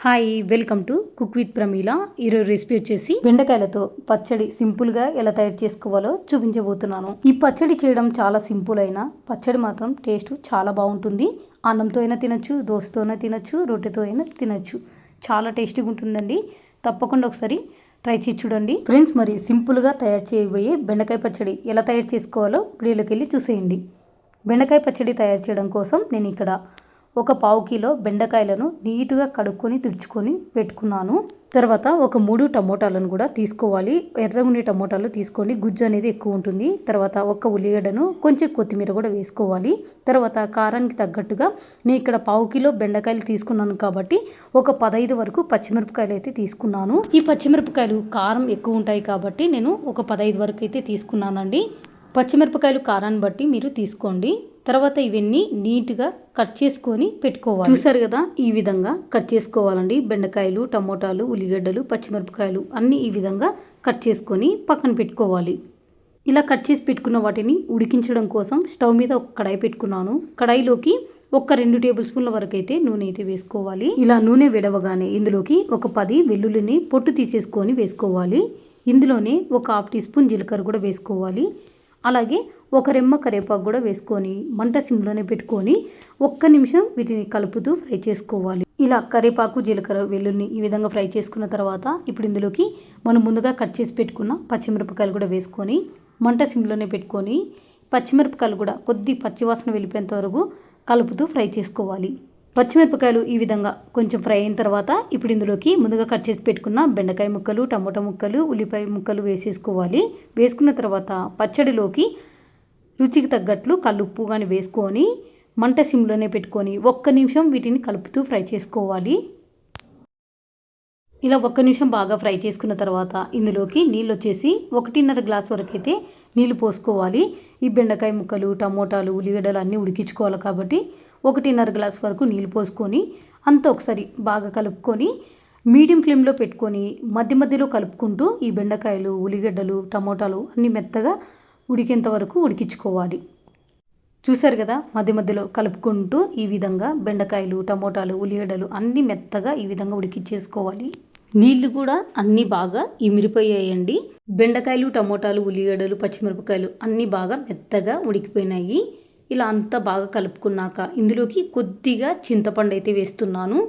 Hi, welcome to cook with Pramila. ఈరోజు recipe వచ్చేసి బెండకాయలతో పచ్చడి సింపుల్గా ఎలా తయారు చేసుకోవాలో చూపించబోతున్నాను. ఈ పచ్చడి చేయడం చాలా సింపుల్ అయినా పచ్చడి మాత్రం టేస్ట్ చాలా బాగుంటుంది. అన్నంతో అయినా తినచ్చు, దోశతో అయినా తినచ్చు, రొట్టెతో అయినా తినచ్చు. చాలా టేస్టీగా ఉంటుందండి. తప్పకుండా ఒకసారి ట్రై చేసి చూడండి ఫ్రెండ్స్. మరి సింపుల్గా తయారు చేయబోయే బెండకాయ పచ్చడి ఎలా తయారు చేసుకోవాలో వీడియోలోకి వెళ్ళి చూసేయండి. బెండకాయ పచ్చడి తయారు చేయడం కోసం నేను ఇక్కడ ఒక పావు కిలో బెండకాయలను నీట్గా కడుక్కొని తుడుచుకొని పెట్టుకున్నాను. తర్వాత ఒక 3 టమోటాలను కూడా తీసుకోవాలి. ఎర్రగుండి టమోటాలు తీసుకోండి, గుజ్జు అనేది ఎక్కువ ఉంటుంది. తర్వాత ఒక ఉల్లిగడ్డను, కొంచెం కొత్తిమీర కూడా వేసుకోవాలి. తర్వాత కారానికి తగ్గట్టుగా నేను ఇక్కడ పావు కిలో బెండకాయలు తీసుకున్నాను కాబట్టి ఒక 15 వరకు పచ్చిమిరపకాయలు అయితే తీసుకున్నాను. ఈ పచ్చిమిరపకాయలు కారం ఎక్కువ ఉంటాయి కాబట్టి నేను ఒక 15 వరకు అయితే తీసుకున్నానండి. పచ్చిమిరపకాయలు కారాన్ని బట్టి మీరు తీసుకోండి. తర్వాత ఇవన్నీ నీట్గా కట్ చేసుకొని పెట్టుకోవాలి. చూసారు కదా, ఈ విధంగా కట్ చేసుకోవాలండి. బెండకాయలు, టమోటాలు, ఉల్లిగడ్డలు, పచ్చిమిరపకాయలు అన్నీ ఈ విధంగా కట్ చేసుకొని పక్కన పెట్టుకోవాలి. ఇలా కట్ చేసి పెట్టుకున్న వాటిని ఉడికించడం కోసం స్టవ్ మీద ఒక కడాయి పెట్టుకున్నాను. కడాయిలోకి ఒక 2 టేబుల్ స్పూన్ల వరకు అయితే నూనె అయితే వేసుకోవాలి. ఇలా నూనె విడవగానే ఇందులోకి ఒక 10 వెల్లుల్లిని పొట్టు తీసేసుకొని వేసుకోవాలి. ఇందులోనే ఒక 1/2 టీ స్పూన్ జీలకర్ర కూడా వేసుకోవాలి. అలాగే ఒక రెమ్మ కరివేపాకు కూడా వేసుకొని మంట సిమ్లోనే పెట్టుకొని 1 నిమిషం వీటిని కలుపుతూ ఫ్రై చేసుకోవాలి. ఇలా కరివేపాకు, జీలకర్ర, వెల్లుల్ని ఈ విధంగా ఫ్రై చేసుకున్న తర్వాత ఇప్పుడు ఇందులోకి మనం ముందుగా కట్ చేసి పెట్టుకున్న పచ్చిమిరపకాయలు కూడా వేసుకొని మంట సిమ్లోనే పెట్టుకొని పచ్చిమిరపకాయలు కూడా కొద్ది పచ్చివాసన వెళ్ళిపోయేంత వరకు కలుపుతూ ఫ్రై చేసుకోవాలి. పచ్చిమిరపకాయలు ఈ విధంగా కొంచెం ఫ్రై అయిన తర్వాత ఇప్పుడు ఇందులోకి ముందుగా కట్ చేసి పెట్టుకున్న బెండకాయ ముక్కలు, టమోటా ముక్కలు, ఉల్లిపాయ ముక్కలు వేసేసుకోవాలి. వేసుకున్న తర్వాత పచ్చడిలోకి రుచికి తగ్గట్లు కల్లుప్పు కానీ వేసుకొని మంట సిమ్లోనే పెట్టుకొని 1 నిమిషం వీటిని కలుపుతూ ఫ్రై చేసుకోవాలి. ఇలా 1 నిమిషం బాగా ఫ్రై చేసుకున్న తర్వాత ఇందులోకి నీళ్ళు వచ్చేసి 1.5 గ్లాస్ వరకు అయితే నీళ్ళు పోసుకోవాలి. ఈ బెండకాయ ముక్కలు, టమోటాలు, ఉల్లిగడ్డలు అన్నీ ఉడికించుకోవాలి కాబట్టి 1.5 గ్లాస్ వరకు నీళ్ళు పోసుకొని అంతా ఒకసారి బాగా కలుపుకొని మీడియం ఫ్లేమ్లో పెట్టుకొని మధ్య మధ్యలో కలుపుకుంటూ ఈ బెండకాయలు, ఉల్లిగడ్డలు, టమోటాలు అన్నీ మెత్తగా ఉడికేంత వరకు ఉడికించుకోవాలి. చూసారు కదా, మధ్య మధ్యలో కలుపుకుంటూ ఈ విధంగా బెండకాయలు, టమోటాలు, ఉల్లిగడ్డలు అన్నీ మెత్తగా ఈ విధంగా ఉడికించేసుకోవాలి. నీళ్లు కూడా అన్నీ బాగా ఇమిరిపోయాయండి. బెండకాయలు, టమోటాలు, ఉల్లిగడ్డలు, పచ్చిమిరపకాయలు అన్నీ బాగా మెత్తగా ఉడికిపోయినాయి. ఇలా అంతా బాగా కలుపుకున్నాక ఇందులోకి కొద్దిగా చింతపండు అయితే వేస్తున్నాను.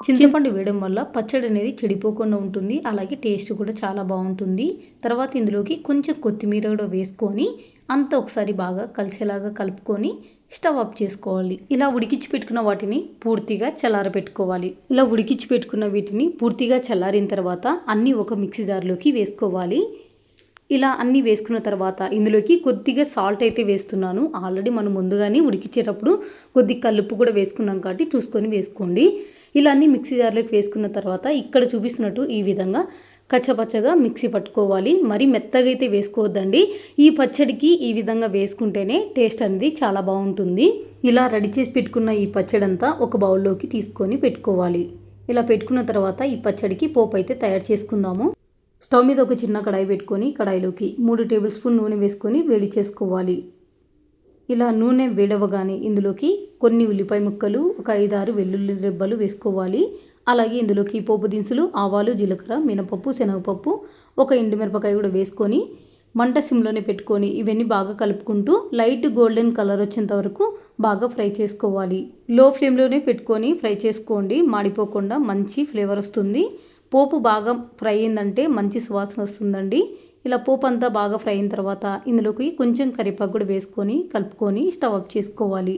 చింతపండు వేయడం వల్ల పచ్చడి అనేది చెడిపోకుండా ఉంటుంది, అలాగే టేస్ట్ కూడా చాలా బాగుంటుంది. తర్వాత ఇందులోకి కొంచెం కొత్తిమీర కూడా వేసుకొని అంతా ఒకసారి బాగా కలిసేలాగా కలుపుకొని స్టవ్ ఆఫ్ చేసుకోవాలి. ఇలా ఉడికించి పెట్టుకున్న వాటిని పూర్తిగా చల్లారబెట్టుకోవాలి. ఇలా ఉడికించి పెట్టుకున్న వీటిని పూర్తిగా చల్లారిన తర్వాత అన్నీ ఒక మిక్సీ జార్లోకి వేసుకోవాలి. ఇలా అన్నీ వేసుకున్న తర్వాత ఇందులోకి కొద్దిగా సాల్ట్ అయితే వేస్తున్నాను. ఆల్రెడీ మనం ముందుగానే ఉడికించేటప్పుడు కొద్దిగా కల్లుప్పు కూడా వేసుకున్నాం కాబట్టి చూసుకొని వేసుకోండి. ఇలా అన్నీ మిక్సీ జార్లోకి వేసుకున్న తర్వాత ఇక్కడ చూపిస్తున్నట్టు ఈ విధంగా కచ్చపచ్చగా మిక్సీ పట్టుకోవాలి. మరి మెత్తగా అయితే వేసుకోవద్దండి. ఈ పచ్చడికి ఈ విధంగా వేసుకుంటేనే టేస్ట్ అనేది చాలా బాగుంటుంది. ఇలా రెడీ చేసి పెట్టుకున్న ఈ పచ్చడి అంతా ఒక బౌల్లోకి తీసుకొని పెట్టుకోవాలి. ఇలా పెట్టుకున్న తర్వాత ఈ పచ్చడికి పోపు అయితే తయారు చేసుకుందాము. స్టవ్ మీద ఒక చిన్న కడాయి పెట్టుకొని కడాయిలోకి 3 టేబుల్ స్పూన్ నూనె వేసుకొని వేడి చేసుకోవాలి. ఇలా నూనె వేడవగానే ఇందులోకి కొన్ని ఉల్లిపాయ ముక్కలు, ఒక 5-6 వెల్లుల్లి రెబ్బలు వేసుకోవాలి. అలాగే ఇందులోకి పోపు దినుసులు, ఆవాలు, జీలకర్ర, మినపప్పు, శనగపప్పు, ఒక ఎండుమిరపకాయ కూడా వేసుకొని మంట సిమ్లోనే పెట్టుకొని ఇవన్నీ బాగా కలుపుకుంటూ లైట్ గోల్డెన్ కలర్ వచ్చేంత వరకు బాగా ఫ్రై చేసుకోవాలి. లో ఫ్లేమ్లోనే పెట్టుకొని ఫ్రై చేసుకోండి, మాడిపోకుండా మంచి ఫ్లేవర్ వస్తుంది. పోపు బాగా ఫ్రై అయిందంటే మంచి సువాసన వస్తుందండి. ఇలా పోపు అంతా బాగా ఫ్రై అయిన తర్వాత ఇందులోకి కొంచెం కరివేపాకు కూడా వేసుకొని కలుపుకొని స్టవ్ ఆఫ్ చేసుకోవాలి.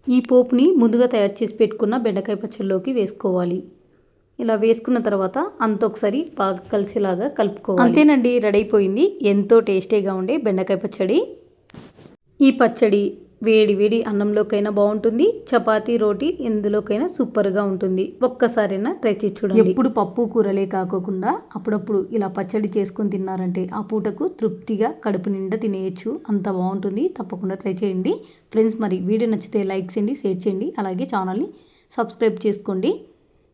ఈ పోపుని ముందుగా తయారు చేసి పెట్టుకున్న బెండకాయ పచ్చడిలోకి వేసుకోవాలి. ఇలా వేసుకున్న తర్వాత అంత ఒకసారి బాగా కలిసేలాగా కలుపుకోవాలి. అంతేనండి, రెడీ అయిపోయింది ఎంతో టేస్టీగా ఉండే బెండకాయ పచ్చడి. ఈ పచ్చడి వేడి వేడి అన్నంలోకైనా బాగుంటుంది, చపాతీ, రోటీ ఎందులోకైనా సూపర్గా ఉంటుంది. ఒక్కసారైనా ట్రై చేసి చూడండి. ఎప్పుడు పప్పు కూరలే కాకుండా అప్పుడప్పుడు ఇలా పచ్చడి చేసుకొని తిన్నారంటే ఆ పూటకు తృప్తిగా కడుపు నిండా తినేయచ్చు, అంత బాగుంటుంది. తప్పకుండా ట్రై చేయండి ఫ్రెండ్స్. మరి వీడియో నచ్చితే లైక్ చేయండి, షేర్ చేయండి, అలాగే ఛానల్ని సబ్స్క్రైబ్ చేసుకోండి.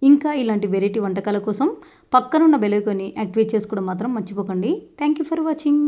ఇంకా ఇలాంటి వెరైటీ వంటకాల కోసం పక్కనున్న బెల్ ఐకాన్ని యాక్టివేట్ చేసుకోవడం మాత్రం మర్చిపోకండి. Thank you for watching.